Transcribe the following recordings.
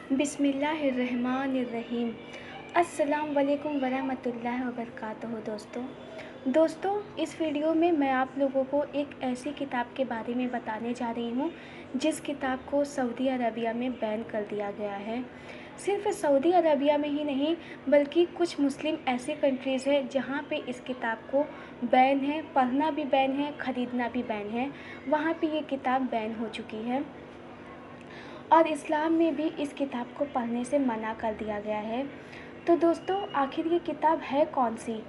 बिस्मिल्लाहिर्रहमानिर्रहीम। अस्सलाम वालेकुम वरहमतुल्लाहि वबरकातुहू। दोस्तों इस वीडियो में मैं आप लोगों को एक ऐसी किताब के बारे में बताने जा रही हूँ जिस किताब को सऊदी अरबिया में बैन कर दिया गया है। सिर्फ सऊदी अरबिया में ही नहीं बल्कि कुछ मुस्लिम ऐसे कंट्रीज़ हैं जहाँ पे इस किताब को बैन है, पढ़ना भी बैन है, ख़रीदना भी बैन है। वहाँ पे ये किताब बैन हो चुकी है और इस्लाम में भी इस किताब को पढ़ने से मना कर दिया गया है। तो दोस्तों आखिर ये किताब है कौन सी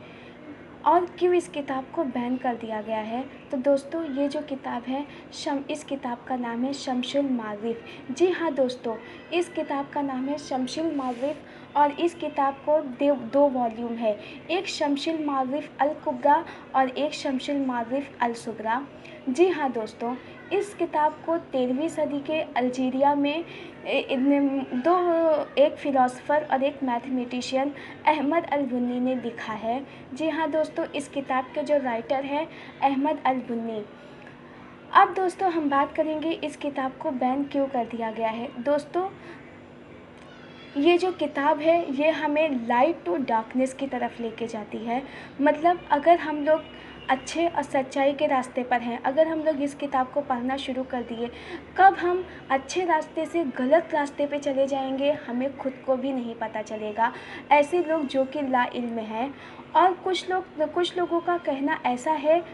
और क्यों इस किताब को बैन कर दिया गया है? तो दोस्तों ये जो किताब है इस किताब का नाम है शम्सुल मारिफ। जी हाँ दोस्तों, इस किताब का नाम है शम्सुल मारिफ और इस किताब को दो वॉल्यूम है, एक शम्सुल मारिफ अल कुब्रा और एक शम्सुल मारिफ अल सुगरा। जी हाँ दोस्तों, इस किताब को 13वीं सदी के अल्जीरिया में एक फ़िलासफ़र और एक मैथमेटिशियन अहमद अल बुन्नी ने लिखा है। जी हाँ दोस्तों, इस किताब के जो राइटर हैं अहमद अल बुन्नी। अब दोस्तों हम बात करेंगे इस किताब को बैन क्यों कर दिया गया है। दोस्तों ये जो किताब है ये हमें लाइट टू डार्कनेस की तरफ लेके जाती है। मतलब अगर हम लोग अच्छे और सच्चाई के रास्ते पर हैं, अगर हम लोग इस किताब को पढ़ना शुरू कर दिए, कब हम अच्छे रास्ते से गलत रास्ते पे चले जाएंगे हमें खुद को भी नहीं पता चलेगा। ऐसे लोग जो कि लाइल्म हैं और कुछ लोगों का कहना ऐसा है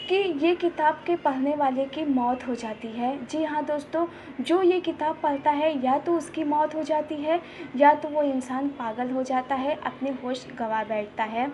कि ये किताब के पढ़ने वाले की मौत हो जाती है। जी हाँ दोस्तों, जो ये किताब पढ़ता है या तो उसकी मौत हो जाती है या तो वो इंसान पागल हो जाता है, अपने होश गंवा बैठता है।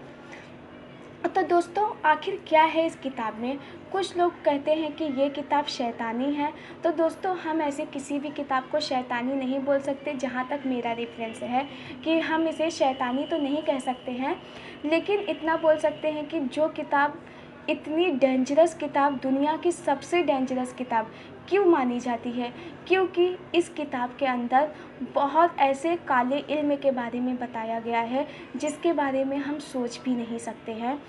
तो दोस्तों आखिर क्या है इस किताब में? कुछ लोग कहते हैं कि ये किताब शैतानी है। तो दोस्तों हम ऐसे किसी भी किताब को शैतानी नहीं बोल सकते। जहाँ तक मेरा रेफरेंस है कि हम इसे शैतानी तो नहीं कह सकते हैं, लेकिन इतना बोल सकते हैं कि जो किताब इतनी डेंजरस किताब, दुनिया की सबसे डेंजरस किताब क्यों मानी जाती है? क्योंकि इस किताब के अंदर बहुत ऐसे काले इल्म के बारे में बताया गया है जिसके बारे में हम सोच भी नहीं सकते हैं।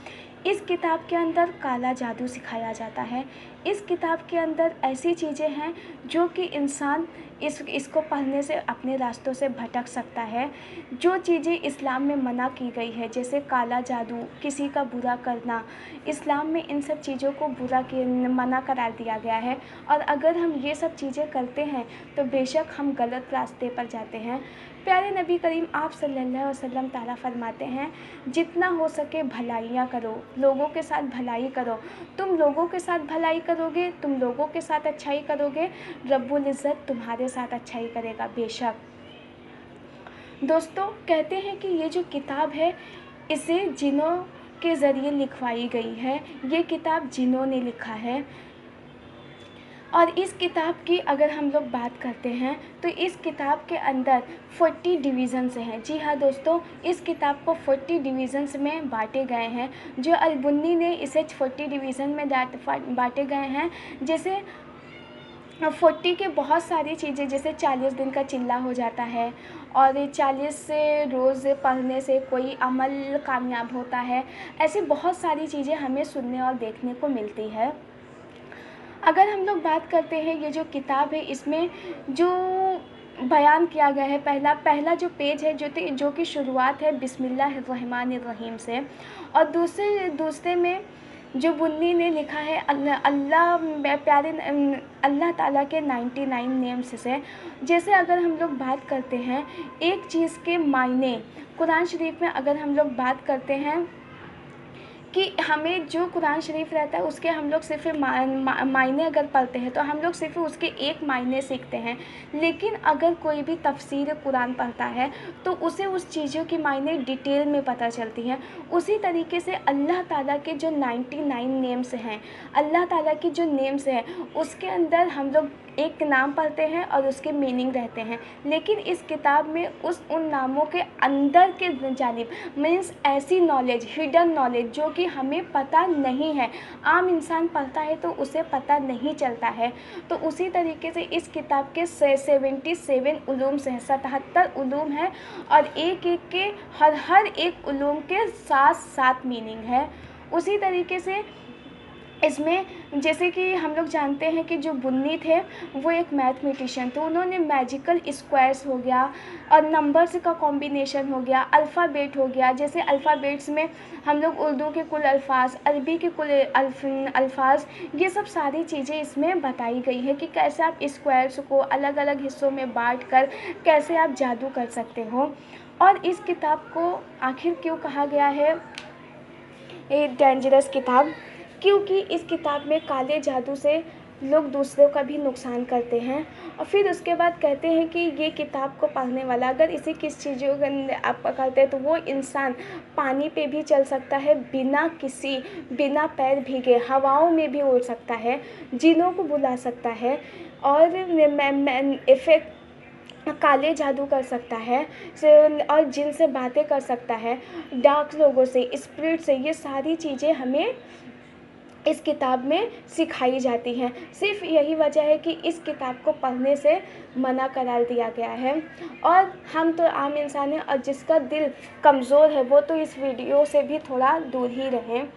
इस किताब के अंदर काला जादू सिखाया जाता है। इस किताब के अंदर ऐसी चीज़ें हैं जो कि इंसान इसको पढ़ने से अपने रास्तों से भटक सकता है। जो चीज़ें इस्लाम में मना की गई है जैसे काला जादू, किसी का बुरा करना, इस्लाम में इन सब चीज़ों को मना करार दिया गया है। और अगर हम ये सब चीज़ें करते हैं तो बेशक हम गलत रास्ते पर जाते हैं। प्यारे नबी करीम आप सल्लल्लाहु अलैहि वसल्लम ताला फरमाते हैं, जितना हो सके भलाइयाँ करो, लोगों के साथ भलाई करो। तुम लोगों के साथ भलाई करोगे, तुम लोगों के साथ अच्छाई करोगे, रब्बुल इज़्ज़त तुम्हारे साथ अच्छाई करेगा बेशक। दोस्तों कहते हैं कि ये जो किताब है इसे जिन्नों के ज़रिए लिखवाई गई है। ये किताब जिन्नों ने लिखा है। और इस किताब की अगर हम लोग बात करते हैं तो इस किताब के अंदर 40 डिवीज़न्स हैं। जी हाँ दोस्तों, इस किताब को 40 डिवीज़न्स में बांटे गए हैं। जो अल-बुन्नी ने इसे 40 डिवीज़न में बांटे गए हैं। जैसे 40 के बहुत सारी चीज़ें, जैसे 40 दिन का चिल्ला हो जाता है और 40 से रोज़ पढ़ने से कोई अमल कामयाब होता है। ऐसी बहुत सारी चीज़ें हमें सुनने और देखने को मिलती है। अगर हम लोग बात करते हैं ये जो किताब है इसमें जो बयान किया गया है, पहला जो पेज है जो कि शुरुआत है बिस्मिल्लाहिर्रहमानिर्रहीम से, और दूसरे में जो बुन्नी ने लिखा है अल्लाह ताला के 99 नेम्स से। जैसे अगर हम लोग बात करते हैं एक चीज़ के मायने, कुरान शरीफ में अगर हम लोग बात करते हैं कि हमें जो कुरान शरीफ रहता है उसके हम लोग सिर्फ मायने अगर पढ़ते हैं तो हम लोग सिर्फ उसके एक मायने सीखते हैं। लेकिन अगर कोई भी तफसीर कुरान पढ़ता है तो उसे उस चीज़ों की मायने डिटेल में पता चलती हैं। उसी तरीके से अल्लाह ताला के जो 99 नेम्स हैं, अल्लाह ताला की जो नेम्स हैं उसके अंदर हम लोग एक नाम पढ़ते हैं और उसके मीनिंग रहते हैं। लेकिन इस किताब में उन नामों के अंदर के जानिब मीन्स ऐसी नॉलेज, हिडन नॉलेज जो कि हमें पता नहीं है, आम इंसान पढ़ता है तो उसे पता नहीं चलता है। तो उसी तरीके से इस किताब के 77 उलूम से 77 उलूम हैं और एक एक के हर एक उलूम के 7 मीनिंग है। उसी तरीके से इसमें जैसे कि हम लोग जानते हैं कि जो बुन्नी थे वो एक मैथमेटिशियन, तो उन्होंने मैजिकल स्क्वायर्स हो गया और नंबर्स का कॉम्बिनेशन हो गया, अल्फ़ाबेट हो गया। जैसे अल्फ़ाबेट्स में हम लोग उर्दू के कुल अल्फाज, अरबी के कुल अल्फाज, ये सब सारी चीज़ें इसमें बताई गई है कि कैसे आप स्क्वायर्स को अलग अलग हिस्सों में बांट कर कैसे आप जादू कर सकते हो। और इस किताब को आखिर क्यों कहा गया है ये डेंजरस किताब, क्योंकि इस किताब में काले जादू से लोग दूसरों का भी नुकसान करते हैं। और फिर उसके बाद कहते हैं कि ये किताब को पढ़ने वाला अगर इसे किस चीज़ों का आप पकड़ते हैं तो वो इंसान पानी पे भी चल सकता है, बिना पैर भीगे हवाओं में भी उड़ सकता है, जिनों को बुला सकता है और इफेक्ट काले जादू कर सकता है और जिनसे बातें कर सकता है, डार्क लोगों से, स्पिरिट से। ये सारी चीज़ें हमें इस किताब में सिखाई जाती हैं। सिर्फ यही वजह है कि इस किताब को पढ़ने से मना करार दिया गया है। और हम तो आम इंसान हैं और जिसका दिल कमज़ोर है वो तो इस वीडियो से भी थोड़ा दूर ही रहें।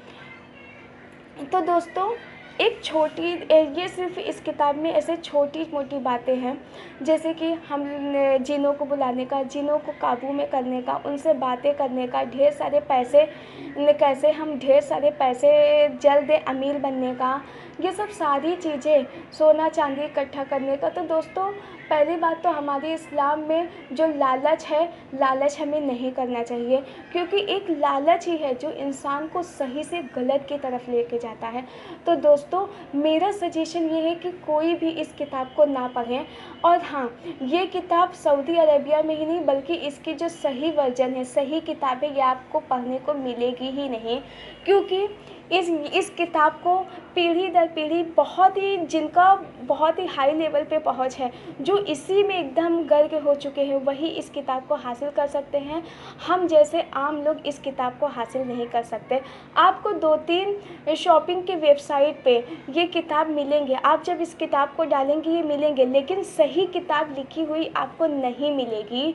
तो दोस्तों ये सिर्फ इस किताब में ऐसे छोटी मोटी बातें हैं, जैसे कि हम जिनों को बुलाने का, जिनों को काबू में करने का, उनसे बातें करने का, कैसे हम ढेर सारे पैसे जल्द अमीर बनने का, ये सब सारी चीज़ें, सोना चांदी इकट्ठा करने का। तो दोस्तों पहली बात तो हमारे इस्लाम में जो लालच है, लालच हमें नहीं करना चाहिए, क्योंकि एक लालच ही है जो इंसान को सही से गलत की तरफ लेके जाता है। तो दोस्तों मेरा सजेशन ये है कि कोई भी इस किताब को ना पढ़ें। और हाँ, ये किताब सऊदी अरेबिया में ही नहीं बल्कि इसकी जो सही वर्जन है, सही किताब है, ये आपको पढ़ने को मिलेगी ही नहीं, क्योंकि इस किताब को पीढ़ी दर पीढ़ी जिनका बहुत ही हाई लेवल पे पहुंच है, जो इसी में एकदम गर्क हो चुके हैं, वही इस किताब को हासिल कर सकते हैं। हम जैसे आम लोग इस किताब को हासिल नहीं कर सकते। आपको 2-3 शॉपिंग के वेबसाइट पे ये किताब मिलेंगे, आप जब इस किताब को डालेंगे ये मिलेंगे, लेकिन सही किताब लिखी हुई आपको नहीं मिलेगी।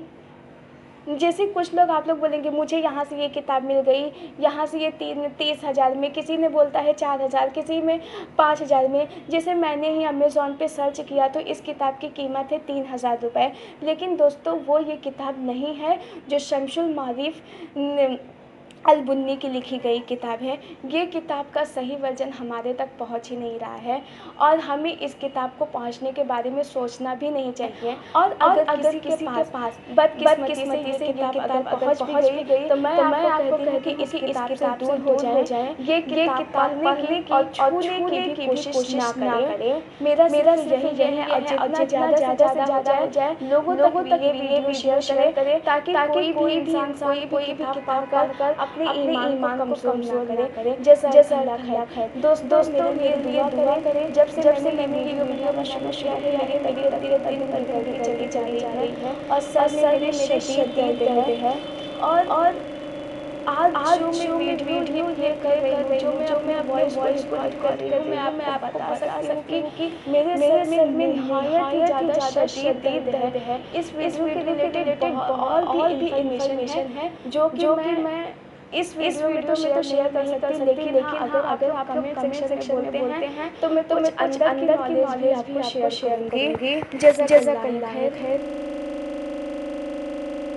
जैसे कुछ लोग आप लोग बोलेंगे मुझे यहाँ से ये किताब मिल गई, यहाँ से ये 30,000 में, किसी ने बोलता है 4,000, किसी में 5,000 में। जैसे मैंने ही अमेज़ॉन पे सर्च किया तो इस किताब की कीमत है 3,000 रुपये। लेकिन दोस्तों वो ये किताब नहीं है जो शमसुल मारिफ अल-बुन्नी की लिखी गई किताब है। ये किताब का सही वर्जन हमारे तक पहुंच ही नहीं रहा है और हमें इस किताब को पहुंचने के बारे में सोचना भी नहीं चाहिए। और अगर किसी के पास बदकिस्मती से ये किताब पहुंच भी गई तो मैं आपको कहती हूँ कि इस किताब से दूर हो जाए। ये किताब पढ़ने की और छूने की भी कोशिश ना करें। मेरा यही है और जितना ज़्यादा हो जाए लोगों तक ये वीडियो शेयर करें ताकि कोई भी इंसान कोई भी किताब पढ़कर अपने ईमान को कमज़ोर ना करे, जैसा अल्लाह है। दोस्तों मेरे लिए दुआ करें। जब से मैंने ये वीडियो बनाना शुरू किया है मेरी तबीयत दिन चली जा रही है और सर में मेरे शदीद दर्द है। और आज जो मैं वीडियो ये कर रही हूँ, जो मैं अपने वॉइस को रिकॉर्ड कर रही हूँ, मैं आपको बता सकती हूँ कि मेरे सर में नहायत ही ज़्यादा शदीद दर्द है। इस वीडियो के रिलेटेड और भी इन्फॉर्मेशन है जो कि मैं इस वीडियो में तो शेयर कर सकती, लेकिन अगर आप कमेंट सेक्शन में बोलते हैं तो मैं अंदर की नॉलेज भी आपको शेयर करूँगी। जज़ाकल्लाह खैर।